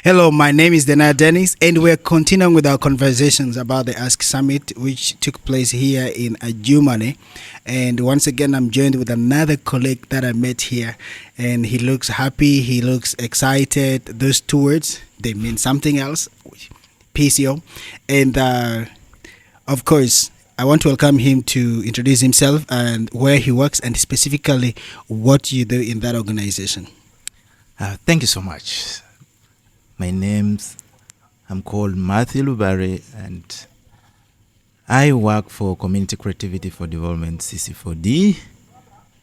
Hello, my name is Denaya Dennis, and we're continuing with our conversations about the Ask Summit, which took place here in Germany. And once again, I'm joined with another colleague that I met here, and he looks happy, he looks excited. Those two words, they mean something else, PCO. And of course, I want to welcome him to introduce himself and where he works, and specifically what you do in that organization. Thank you so much. I'm called Matthew Lubari, and I work for Community Creativity for Development, CC4D,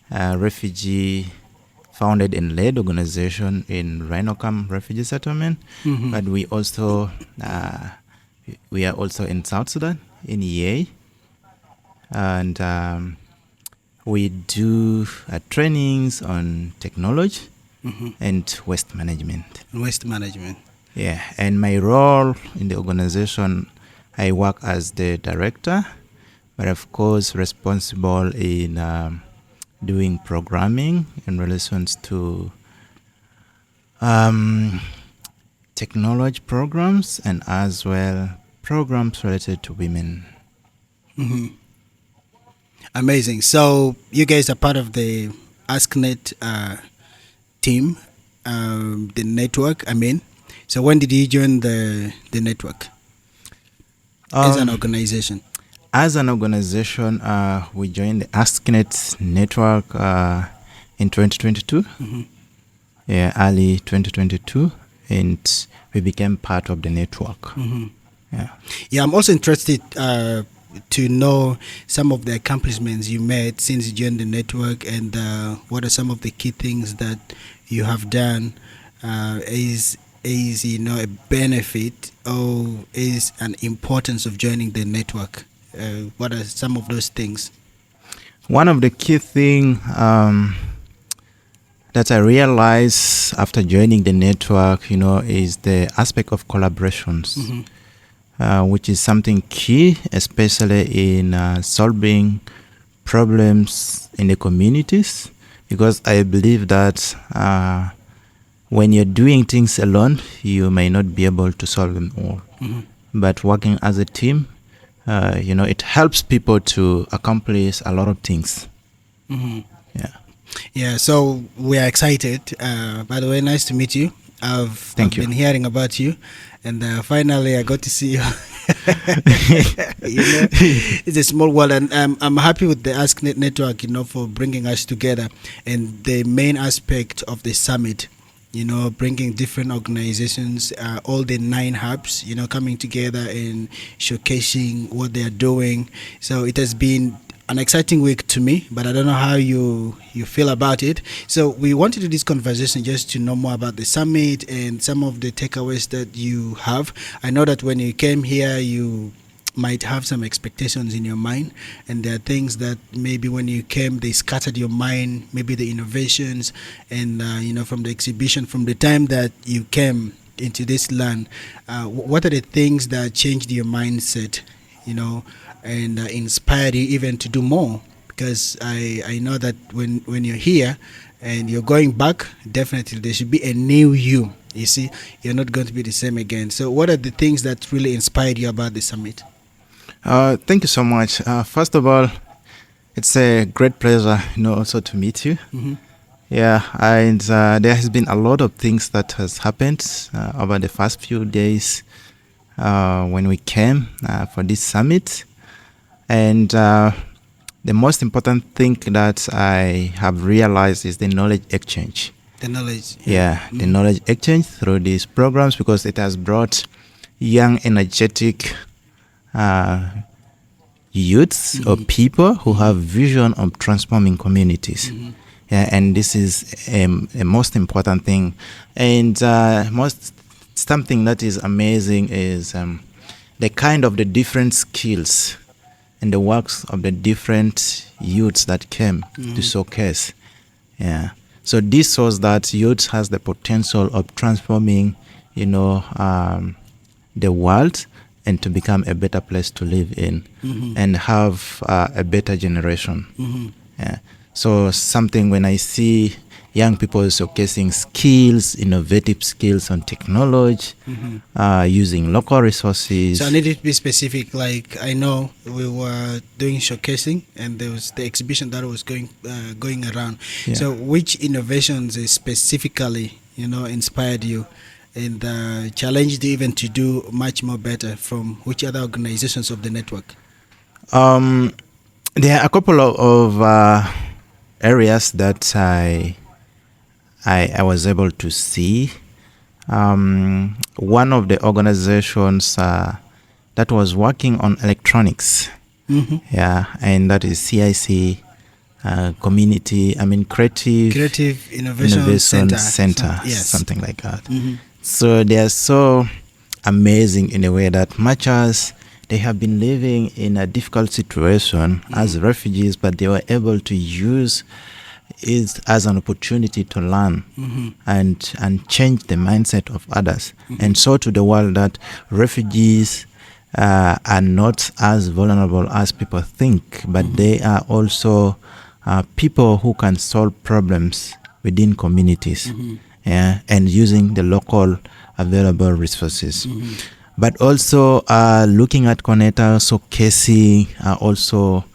a refugee founded and led organization in Rhinocam Refugee Settlement. Mm-hmm. But we are also in South Sudan, in EA, and we do trainings on technology. Mm-hmm. And waste management. Yeah, and my role in the organization, I work as the director, but of course responsible in doing programming in relations to technology programs and as well programs related to women. Mm-hmm. Amazing. So you guys are part of the AskNet team, the network. So when did you join the network as an organization? As an organization, we joined the AskNet network in 2022. Mm-hmm. Yeah, early 2022, and we became part of the network. Mm-hmm. Yeah, I'm also interested to know some of the accomplishments you made since you joined the network, and what are some of the key things that you have done is a benefit or is an importance of joining the network. What are some of those things? One of the key things that I realized after joining the network, is the aspect of collaborations. Mm-hmm. Which is something key, especially in solving problems in the communities, because I believe that when you're doing things alone, you may not be able to solve them all. Mm-hmm. But working as a team, it helps people to accomplish a lot of things. Mm-hmm. Yeah, so we are excited. By the way, nice to meet you. I've been hearing about you, and finally I got to see you. It's a small world, and I'm happy with the AskNet network, for bringing us together. And the main aspect of the summit, bringing different organizations, all the 9 hubs, coming together and showcasing what they are doing. So it has been an exciting week to me, but I don't know how you feel about it. So we want to do this conversation just to know more about the summit and some of the takeaways that you have. I know that when you came here, you might have some expectations in your mind, and there are things that maybe when you came, they scattered your mind, maybe the innovations and, from the exhibition, from the time that you came into this land, what are the things that changed your mindset, and inspired you even to do more? Because I know that when you're here and you're going back, definitely there should be a new you. You see, you're not going to be the same again. So what are the things that really inspired you about the summit? Thank you so much. First of all, it's a great pleasure, also to meet you. Mm-hmm. Yeah, and there has been a lot of things that has happened over the first few days when we came for this summit. And the most important thing that I have realized is the knowledge exchange. The knowledge. Yeah, mm-hmm. The knowledge exchange through these programs, because it has brought young, energetic youths, mm-hmm. or people who have vision of transforming communities. Mm-hmm. Yeah, and this is a most important thing. And something that is amazing is the kind of the different skills and the works of the different youths that came, mm-hmm. to showcase. Yeah. So this shows that youth has the potential of transforming, the world, and to become a better place to live in, mm-hmm. and have a better generation. Mm-hmm. Yeah. So something when I see young people showcasing skills, innovative skills on technology, using local resources. So I need it to be specific. Like I know we were doing showcasing, and there was the exhibition that was going around. Yeah. So which innovations specifically, inspired you, and challenged you even to do much more better from which other organizations of the network? There are a couple of areas that I was able to see. One of the organizations that was working on electronics, and that is CIC, Creative Innovation Center, Yes. something like that. So they are so amazing in a way that much as they have been living in a difficult situation as refugees, but they were able to use it as an opportunity to learn and change the mindset of others, and show to the world that refugees are not as vulnerable as people think, but they are also people who can solve problems within communities, and using the local available resources. But also looking at Connector showcasing also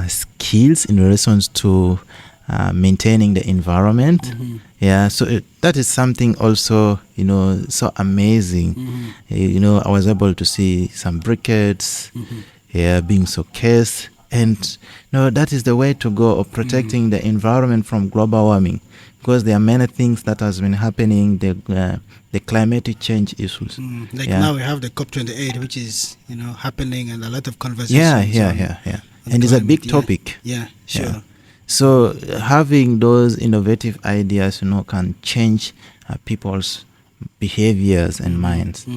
skills in relation to maintaining the environment. So that is something also, so amazing. I was able to see some briquettes being showcased, and that is the way to go of protecting the environment from global warming, because there are many things that has been happening, the climatic change issues. Now we have the COP28, which is happening, and a lot of conversations. And it's a big topic. Yeah, sure. Yeah. So having those innovative ideas, can change people's behaviors and minds.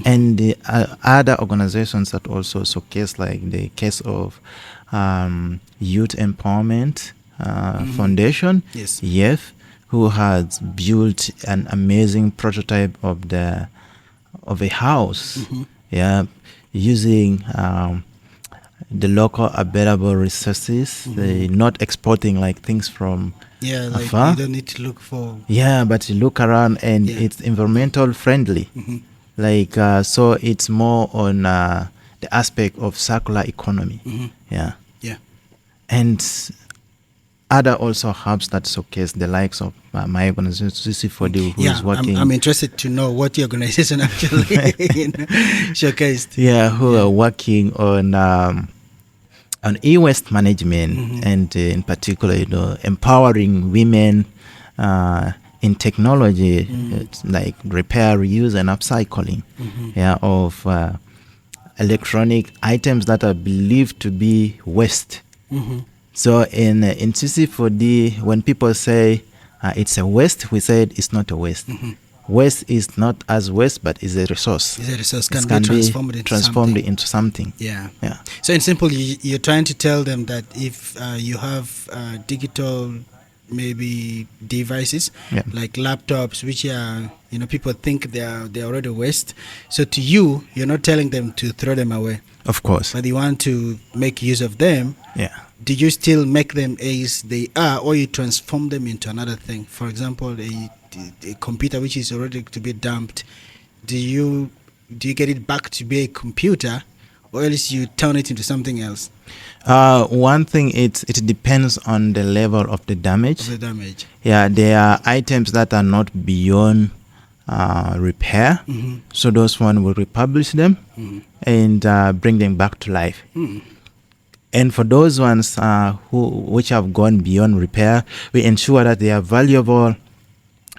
And the other organizations that also showcase, like the case of Youth Empowerment Foundation, YEF, who has built an amazing prototype of a house, using the local available resources. They're not exporting like things from afar. You don't need to look for. But you look around, and it's environmental friendly. So it's more on the aspect of circular economy. And other also hubs that showcase the likes of my organization CC4D, who is working. I'm interested to know what the organization actually showcased. Who are working on e-waste management, and in particular, empowering women in technology, like repair, reuse, and upcycling of electronic items that are believed to be waste. So in CC4D, when people say it's a waste, we said it's not a waste. Waste is not as waste, but is a resource. It's a resource, can be transformed into something. So in simple, you're trying to tell them that if you have digital, maybe devices like laptops, which are people think they're already waste. So to you, you're not telling them to throw them away. Of course. But you want to make use of them. Do you still make them as they are, or you transform them into another thing? For example, a computer which is already to be dumped, do you get it back to be a computer, or else you turn it into something else? One thing, it depends on the level of the damage. There are items that are not beyond repair, so those one will republish them and bring them back to life. And for those ones which have gone beyond repair, we ensure that there are valuable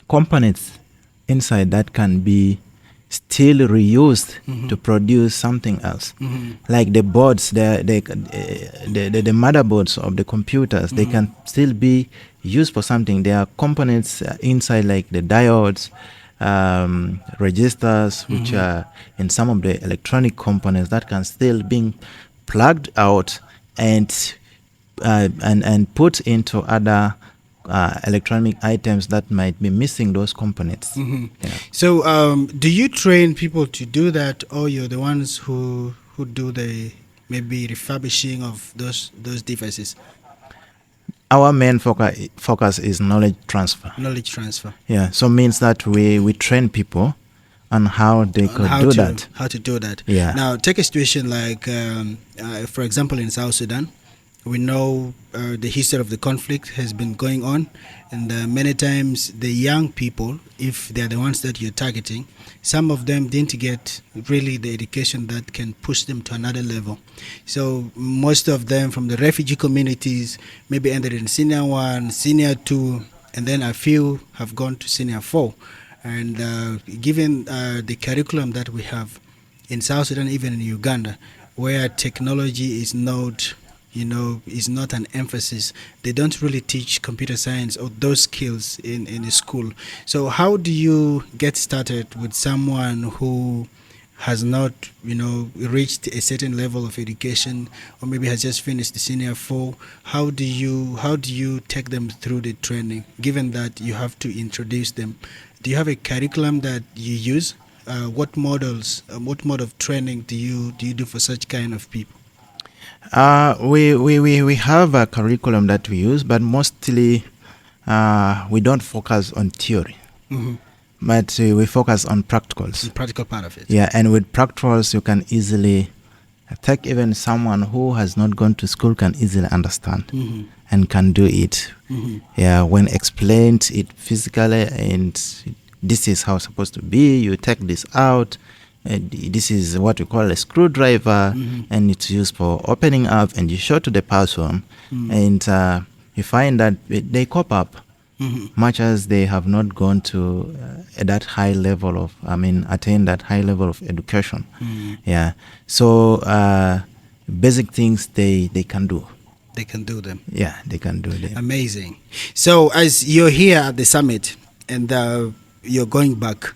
components inside that can be still reused to produce something else. Like the boards, the motherboards of the computers, they can still be used for something. There are components inside, like the diodes, registers, which are in some of the electronic components that can still be plugged out and put into other electronic items that might be missing those components. So do you train people to do that, or you're the ones who do the maybe refurbishing of those devices? our main focus is knowledge transfer. Knowledge transfer. Yeah, so means that we train people on how they could do that. How to do that. Yeah. Now, take a situation like, for example, in South Sudan, we know the history of the conflict has been going on, and many times the young people, if they are the ones that you're targeting, some of them didn't get really the education that can push them to another level. So most of them from the refugee communities maybe ended in senior 1, senior 2, and then a few have gone to senior 4. And given the curriculum that we have in South Sudan, even in Uganda, where technology is not, is not an emphasis, they don't really teach computer science or those skills in the school. So how do you get started with someone who has not, reached a certain level of education, or maybe has just finished the senior 4? How do you take them through the training, given that you have to introduce them? Do you have a curriculum that you use? What mode of training do you do for such kind of people? We have a curriculum that we use, but mostly we don't focus on theory. Mm-hmm. But we focus on practicals. The practical part of it. Yeah, and with practicals, you can easily take even someone who has not gone to school can easily understand and can do it. Mm-hmm. Yeah, when explained it physically, and this is how it's supposed to be. You take this out. This is what we call a screwdriver, and it's used for opening up. And you show to the person, and you find that they cope up. Much as they have not gone to that high level of, attain that high level of education. Yeah. So basic things they can do. They can do them. Yeah, they can do them. Amazing. So as you're here at the summit and you're going back,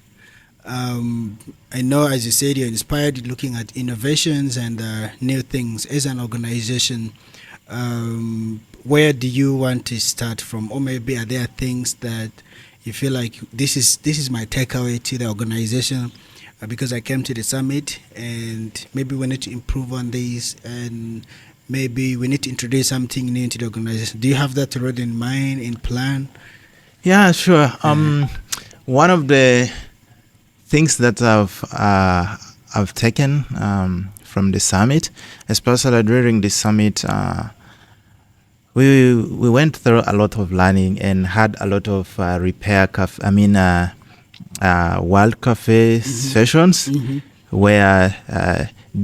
I know, as you said, you're inspired looking at innovations and new things as an organization. Where do you want to start from, or maybe are there things that you feel like this is my takeaway to the organization because I came to the summit, and maybe we need to improve on this, and maybe we need to introduce something new into the organization? Do you have that already in mind, in plan? Yeah, sure. One of the things that I've taken from the summit, especially during the summit. We went through a lot of learning and had a lot of World Cafe sessions where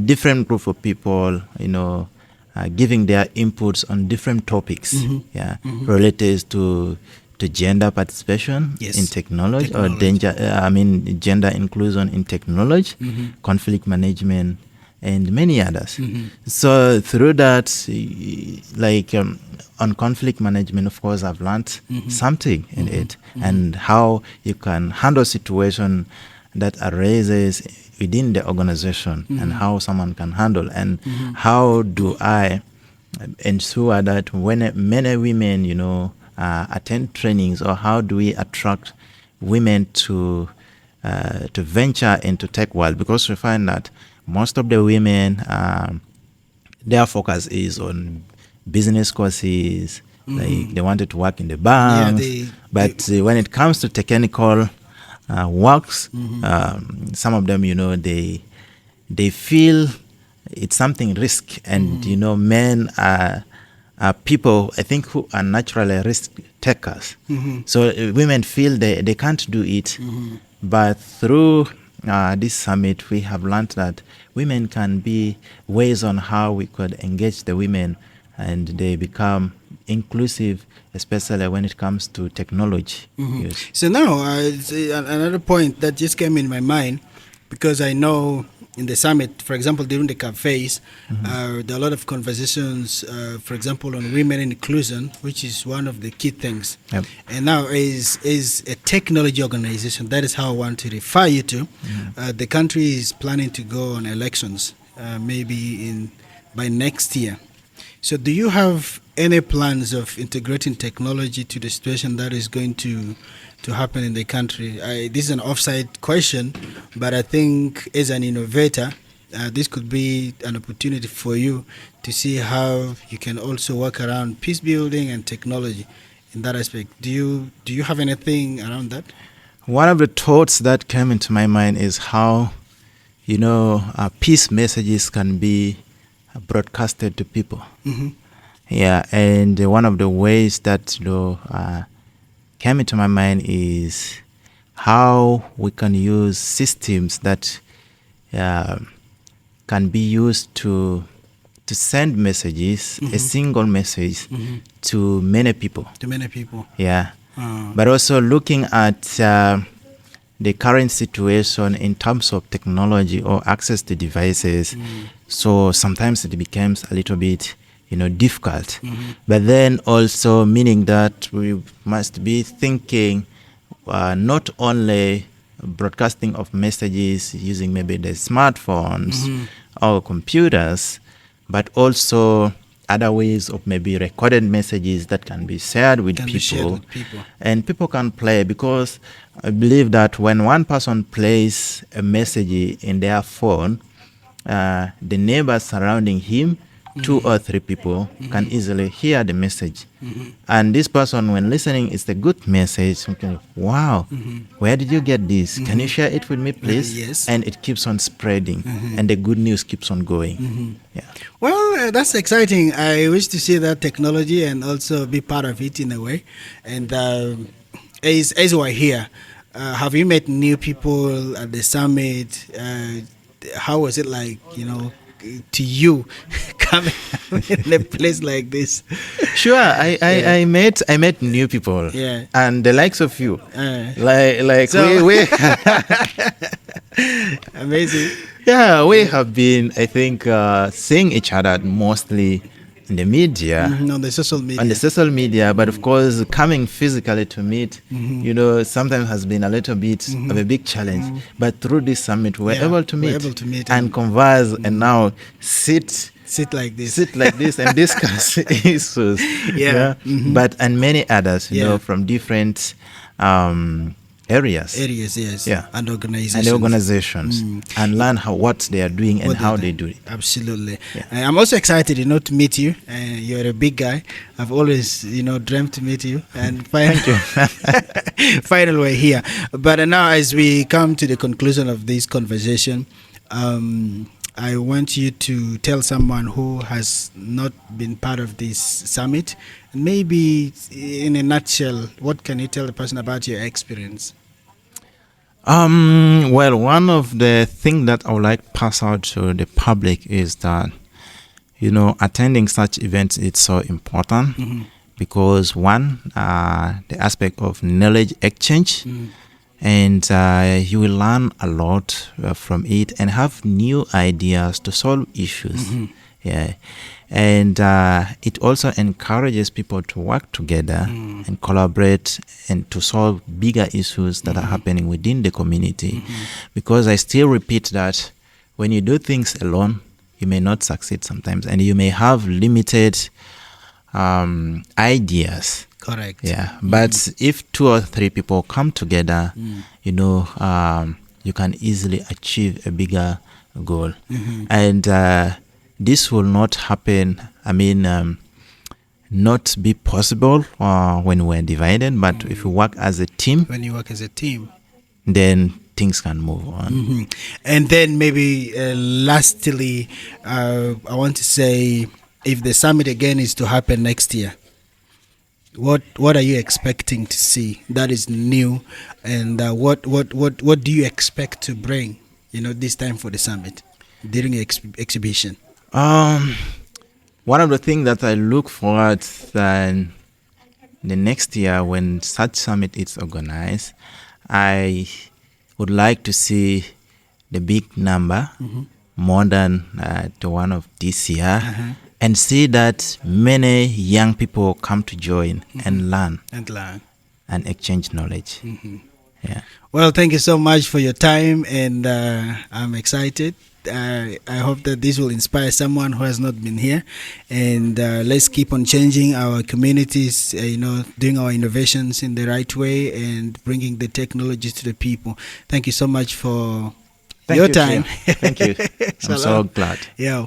different group of people, giving their inputs on different topics, related to gender participation in technology, or gender inclusion in technology, conflict management, and many others. So through that, on conflict management, of course, I've learned something in it, and how you can handle situation that arises within the organization, and how someone can handle, and how do I ensure that when many women, attend trainings, or how do we attract women to venture into tech world? Because we find that most of the women, their focus is on business courses, like they wanted to work in the bank, but when it comes to technical works, some of them, they feel it's something risk, and men are people, I think, who are naturally risk takers. So women feel they can't do it, but through this summit, we have learned that women can be ways on how we could engage the women, and they become inclusive, especially when it comes to technology. Yes. So now, another point that just came in my mind, because I know in the summit, for example, during the cafes, there are a lot of conversations, for example, on women inclusion, which is one of the key things. Yep. And now, is a technology organization, that is how I want to refer you to. The country is planning to go on elections, maybe by next year. So do you have any plans of integrating technology to the situation that is going to happen in the country? This is an offside question, but I think as an innovator, this could be an opportunity for you to see how you can also work around peace building and technology in that aspect. Do you have anything around that? One of the thoughts that came into my mind is how, peace messages can be broadcasted to people. Mm-hmm. Yeah, and one of the ways that came into my mind is how we can use systems that can be used to send messages, a single message, to many people. To many people. Yeah. But also looking at the current situation in terms of technology or access to devices. So sometimes it becomes a little bit, difficult. But then also meaning that we must be thinking not only broadcasting of messages using maybe the smartphones or computers, but also other ways of maybe recorded messages that can be shared with people. And people can play, because I believe that when one person plays a message in their phone, the neighbors surrounding him, 2 or 3 people can easily hear the message. And this person, when listening, it's a good message. Okay, wow, where did you get this? Can you share it with me, please? Yes. And it keeps on spreading, and the good news keeps on going. Yeah. Well, that's exciting. I wish to see that technology and also be part of it in a way. And as we're here, have you met new people at the summit? How was it like, to you coming in a place like this? Sure, I met new people. Yeah. And the likes of you. Like so, we amazing. Yeah, we have been, I think, seeing each other mostly in the media. On the social media. But of course, coming physically to meet, sometimes has been a little bit of a big challenge. But through this summit, we're able to meet and converse, and now sit like this and discuss issues. Yeah. But and many others, from different areas, yes. Yeah. And organizations. And learn what they are doing and how they do it. Absolutely. Yeah. I'm also excited, to meet you. You're a big guy. I've always, dreamt to meet you. And finally we're here. But now, as we come to the conclusion of this conversation, I want you to tell someone who has not been part of this summit, and maybe in a nutshell, what can you tell the person about your experience? Well, one of the things that I would like to pass out to the public is that, attending such events is so important because one, the aspect of knowledge exchange, and you will learn a lot from it and have new ideas to solve issues. Yeah. And it also encourages people to work together and collaborate and to solve bigger issues that are happening within the community. Because I still repeat that when you do things alone, you may not succeed sometimes, and you may have limited ideas. Correct. Yeah. But if 2 or 3 people come together, you can easily achieve a bigger goal. And this will not happen, not be possible when we're divided, but if we work as a team. When you work as a team, then things can move on. And then maybe lastly, I want to say, if the summit again is to happen next year, what are you expecting to see that is new, and what do you expect to bring, this time for the summit during the exhibition? One of the things that I look forward to the next year when such summit is organized, I would like to see the big number more than the one of this year. And see that many young people come to join and learn and exchange knowledge. Yeah. Well, thank you so much for your time, and I'm excited. I hope that this will inspire someone who has not been here, and let's keep on changing our communities, doing our innovations in the right way and bringing the technologies to the people. Thank you so much for Thank Your you, time. Thank you. I'm so Shalom. glad. Yeah.